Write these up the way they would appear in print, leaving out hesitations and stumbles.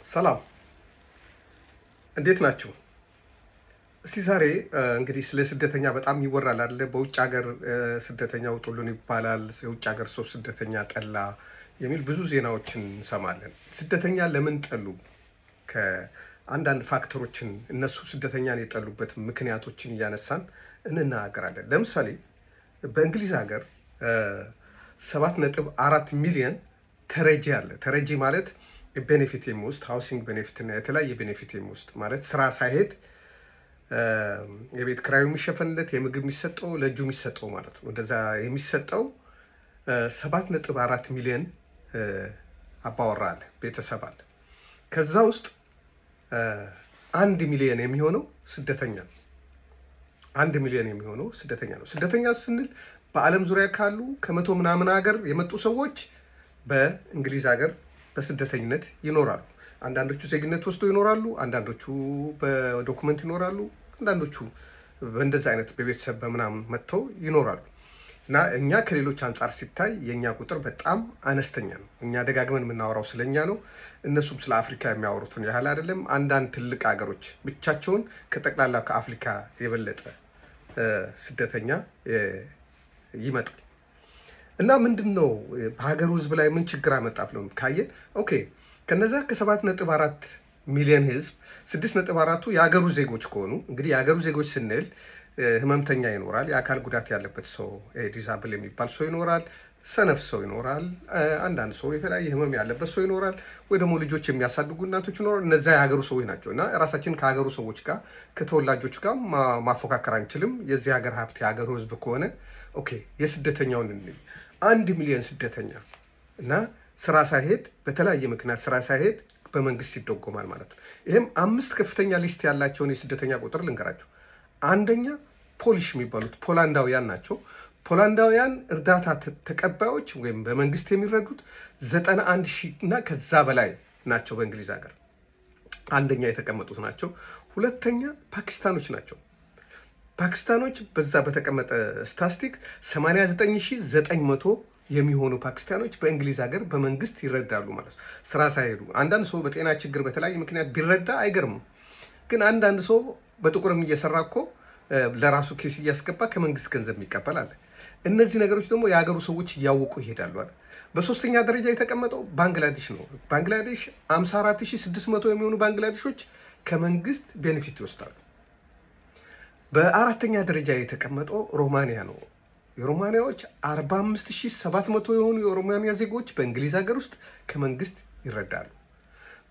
ሰላም እንዴት ናችሁ? እስቲ ዛሬ እንግዲህ ስለ ስደተኛ በጣም ይወራል አይደለ? በውጭ ሀገር ስደተኛ ውጡልን ይባላል። የውጭ ሀገር ሰው ስደተኛ ጠላ የሚል ብዙ ዜናዎችን እንሰማለን። ስደተኛ ለምን ጠሉ? ከአንዳንድ ፋክተሮችን እነሱ ስደተኛን የጠሉበት ምክንያቶችን እያነሳን እንናገራለን። ለምሳሌ በእንግሊዝ ሀገር 7.4 ሚሊዮን ተረጂ አለ። ተረጂ ማለት ቤኔፊት የሚወስድ ሃውሲንግ ቤኔፊት እና የተለያየ ቤኔፊት የሚወስድ ማለት ስራ ሳይሄድ የቤት ክራዩ የሚሸፈንለት የምግብ የሚሰጠው ለእጁ የሚሰጠው ማለት ነው። እንደዛ የሚሰጠው 7.4 ሚሊዮን አባወራ አለ፣ ቤተሰብ አለ። ከዛ ውስጥ 1 ሚሊዮን የሚሆነው ስደተኛ ነው። 1 ሚሊዮን የሚሆነው ስደተኛ ነው። ስደተኛ ስንል በዓለም ዙሪያ ካሉ ከመቶ ምናምን ሀገር የመጡ ሰዎች በእንግሊዝ ሀገር በስደተኝነት ይኖራሉ። አንዳንዶቹ ዜግነት ወስደው ይኖራሉ፣ አንዳንዶቹ በዶኩመንት ይኖራሉ፣ አንዳንዶቹ በእንደዚህ አይነት በቤተሰብ በምናምን መጥተው ይኖራሉ። እና እኛ ከሌሎች አንጻር ሲታይ የእኛ ቁጥር በጣም አነስተኛ ነው። እኛ ደጋግመን የምናወራው ስለኛ ነው። እነሱም ስለ አፍሪካ የሚያወሩትን ያህል አይደለም። አንዳንድ ትልቅ ሀገሮች ብቻቸውን ከጠቅላላ ከአፍሪካ የበለጠ ስደተኛ ይመጣል። እና ምንድን ነው በሀገሩ ህዝብ ላይ ምን ችግር አመጣ ብለን ካየን፣ ኦኬ ከነዛ ከ7.4 ሚሊዮን ህዝብ 6.4ቱ የሀገሩ ዜጎች ከሆኑ እንግዲህ የሀገሩ ዜጎች ስንል ህመምተኛ ይኖራል፣ የአካል ጉዳት ያለበት ሰው ዲዛብል የሚባል ሰው ይኖራል፣ ሰነፍ ሰው ይኖራል፣ አንዳንድ ሰው የተለያየ ህመም ያለበት ሰው ይኖራል፣ ወይ ደግሞ ልጆች የሚያሳድጉ እናቶች ይኖራል። እነዚያ የሀገሩ ሰዎች ናቸው። እና ራሳችን ከሀገሩ ሰዎች ጋር ከተወላጆች ጋር ማፎካከር አንችልም። የዚህ ሀገር ሀብት የሀገሩ ህዝብ ከሆነ ኦኬ የስደተኛውን 1 ሚሊዮን ስደተኛ እና ስራ ሳይሄድ በተለያየ ምክንያት ስራ ሳይሄድ በመንግስት ይደጎማል ማለት ነው። ይህም 5 ከፍተኛ ሊስት ያላቸውን የስደተኛ ቁጥር ልንገራቸው። አንደኛ ፖሊሽ የሚባሉት ፖላንዳውያን ናቸው። ፖላንዳውያን እርዳታ ተቀባዮች ወይም በመንግስት የሚረዱት 91 ሺህ እና ከዛ በላይ ናቸው። በእንግሊዝ ሀገር አንደኛ የተቀመጡት ናቸው። ሁለተኛ ፓኪስታኖች ናቸው። ፓኪስታኖች በዛ በተቀመጠ ስታስቲክ 89900 የሚሆኑ ፓኪስታኖች በእንግሊዝ ሀገር በመንግስት ይረዳሉ ማለት ነው፣ ስራ ሳይሄዱ። አንዳንድ ሰው በጤና ችግር በተለያየ ምክንያት ቢረዳ አይገርምም። ግን አንዳንድ ሰው በጥቁርም እየሰራ እኮ ለራሱ ኬስ እያስገባ ከመንግስት ገንዘብ የሚቀበል አለ። እነዚህ ነገሮች ደግሞ የሀገሩ ሰዎች እያወቁ ይሄዳሉ አለ። በሶስተኛ ደረጃ የተቀመጠው ባንግላዴሽ ነው። ባንግላዴሽ 54600 የሚሆኑ ባንግላዴሾች ከመንግስት ቤኔፊት ይወስዳሉ። በአራተኛ ደረጃ የተቀመጠው ሮማኒያ ነው። የሮማኒያዎች 45700 የሆኑ የሮማኒያ ዜጎች በእንግሊዝ ሀገር ውስጥ ከመንግስት ይረዳሉ።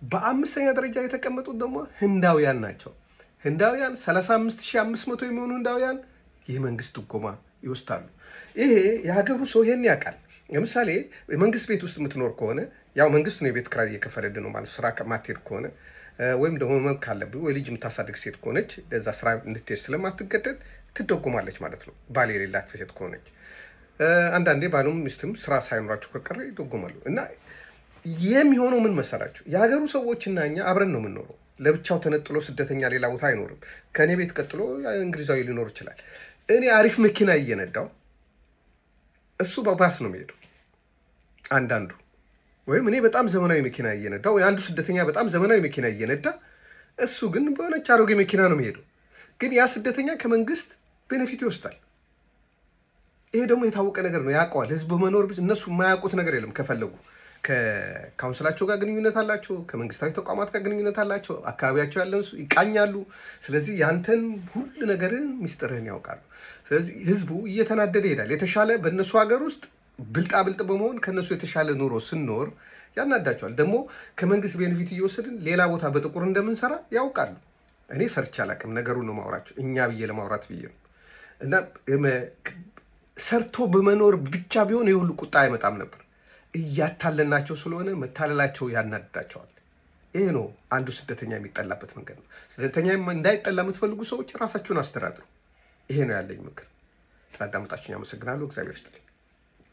በአምስተኛ ደረጃ የተቀመጡት ደግሞ ህንዳውያን ናቸው። ህንዳውያን 35500 የሚሆኑ ህንዳውያን የመንግስት ድጎማ ይወስዳሉ። ይሄ የሀገሩ ሰው ይሄን ያውቃል። ለምሳሌ የመንግስት ቤት ውስጥ የምትኖር ከሆነ ያው መንግስት ነው የቤት ኪራይ እየከፈለልህ ነው ማለት ስራ ማትሄድ ከሆነ ወይም ደግሞ ህመም ካለብህ ወይ ልጅ የምታሳድግ ሴት ከሆነች ለዛ ስራ እንድትሄድ ስለማትገደድ ትደጎማለች ማለት ነው። ባል የሌላት ሴት ከሆነች አንዳንዴ ባሉም ሚስትም ስራ ሳይኖራቸው ከቀረ ይደጎማሉ። እና የሚሆነው ምን መሰላችሁ? የሀገሩ ሰዎች እና እኛ አብረን ነው የምንኖረው። ለብቻው ተነጥሎ ስደተኛ ሌላ ቦታ አይኖርም። ከእኔ ቤት ቀጥሎ እንግሊዛዊ ሊኖር ይችላል። እኔ አሪፍ መኪና እየነዳው እሱ በባስ ነው የሚሄደው አንዳንዱ፣ ወይም እኔ በጣም ዘመናዊ መኪና እየነዳ ወይ አንዱ ስደተኛ በጣም ዘመናዊ መኪና እየነዳ እሱ ግን በሆነች አሮጌ መኪና ነው የሚሄደው። ግን ያ ስደተኛ ከመንግስት ቤኔፊት ይወስዳል። ይሄ ደግሞ የታወቀ ነገር ነው፣ ያውቀዋል ህዝብ መኖር። እነሱ የማያውቁት ነገር የለም። ከፈለጉ ከካውንስላቸው ጋር ግንኙነት አላቸው፣ ከመንግስታዊ ተቋማት ጋር ግንኙነት አላቸው፣ አካባቢያቸው ያለን ይቃኛሉ። ስለዚህ ያንተን ሁሉ ነገርን ሚስጥርህን ያውቃሉ። ስለዚህ ህዝቡ እየተናደደ ይሄዳል። የተሻለ በእነሱ ሀገር ውስጥ ብልጣብልጥ በመሆን ከነሱ የተሻለ ኑሮ ስንኖር ያናዳቸዋል። ደግሞ ከመንግስት ቤኔፊት እየወሰድን ሌላ ቦታ በጥቁር እንደምንሰራ ያውቃሉ። እኔ ሰርቼ አላውቅም፣ ነገሩን ነው ማውራቸው፣ እኛ ብዬ ለማውራት ብዬ ነው። እና ሰርቶ በመኖር ብቻ ቢሆን የሁሉ ቁጣ አይመጣም ነበር። እያታለናቸው ስለሆነ መታለላቸው ያናድዳቸዋል። ይሄ ነው አንዱ ስደተኛ የሚጠላበት መንገድ ነው። ስደተኛ እንዳይጠላ የምትፈልጉ ሰዎች ራሳችሁን አስተዳድሩ። ይሄ ነው ያለኝ ምክር። ስላዳመጣችሁኝ አመሰግናለሁ። እግዚአብሔር ይስጥልኝ።